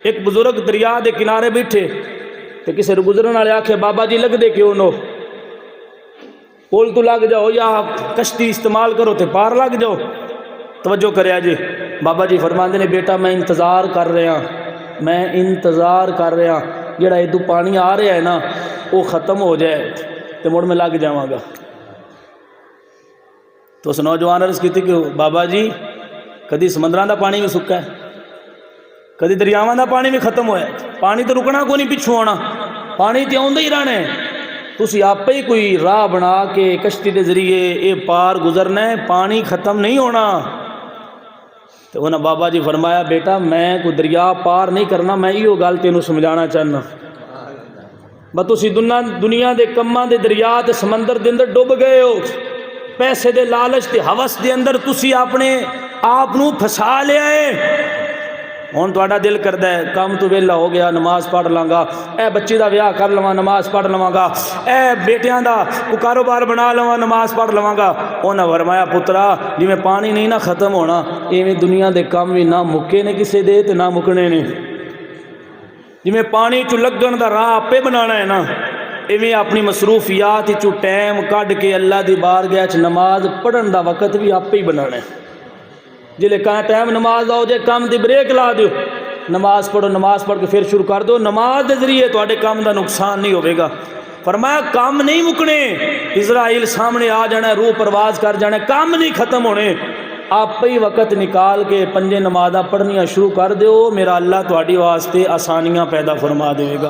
एक बुजुर्ग दरिया के किनारे बैठे तो किसी गुजरन वाले आखे बाबा जी लगते क्यों नो, पुल तो लग जाओ या कश्ती इस्तेमाल करो तो पार लग जाओ। तवज्जो करे जी, बाबा जी फरमाते ने बेटा मैं इंतज़ार कर रहा, मैं इंतज़ार कर रहा, जोड़ा इदू पानी आ रहा है ना वो ख़त्म हो जाए तो मुड़ मैं लग जावांगा। तो उस नौजवान अर्ज़ की कि बाबा जी कभी समंदर का पानी भी सुक्का है, कभी दरियावां का पानी भी खत्म होया, पानी तो रुकना को नहीं, पिछू आना पानी तो आउंदा ही रहना है। तुसी आपे ही कोई राह बना के कश्ती के जरिए ये पार गुजरना है, पानी खत्म नहीं होना। तो उन्हें बाबा जी फरमाया बेटा मैं कोई दरिया पार नहीं करना, मैं इहो गल तेनू समझाना चाहना। बस तुसी दुनिया के कम्मां दे दरिया ते समंदर के अंदर डुब गए हो, पैसे दे लालच ते हवस के अंदर तुसी अपने आप नू फसा लिया है। हुण तुहाडा दिल करदा है काम तो वेला हो गया, नमाज पढ़ लांगा, ए बच्ची का विआह कर लवां, नमाज पढ़ लवांगा, ए बेटियां दा कोई कारोबार बना लवां, नमाज पढ़ लवांगा। उन्हें फरमाया पुत्रा जिवें पानी नहीं ना खत्म होना, इवें दुनिया के काम भी ना मुक्के ने किसी दे ते ना मुकने ने। जिवें पानी चू लगन का राह आपे बनाना है ना, इवें अपनी मसरूफियात चू टाइम कढ़ के अल्लाह की बारगाह च नमाज पढ़न का वक़्त भी आपे ही बनाना है। जिले कहा टाइम नमाज आओ जे काम की ब्रेक ला दो, नमाज पढ़ो, नमाज पढ़ के फिर शुरू कर दो, नमाज के जरिए थोड़े काम का नुकसान नहीं होगा। फरमाया काम नहीं मुकने, इजराइल सामने आ जाना, रूह परवाज कर जाना, काम नहीं खत्म होने। आप ही वक़्त निकाल के पंजे नमाज़ां पढ़नियाँ शुरू कर दो, मेरा अल्लाह थोड़ी वास्ते आसानियाँ पैदा फरमा देगा।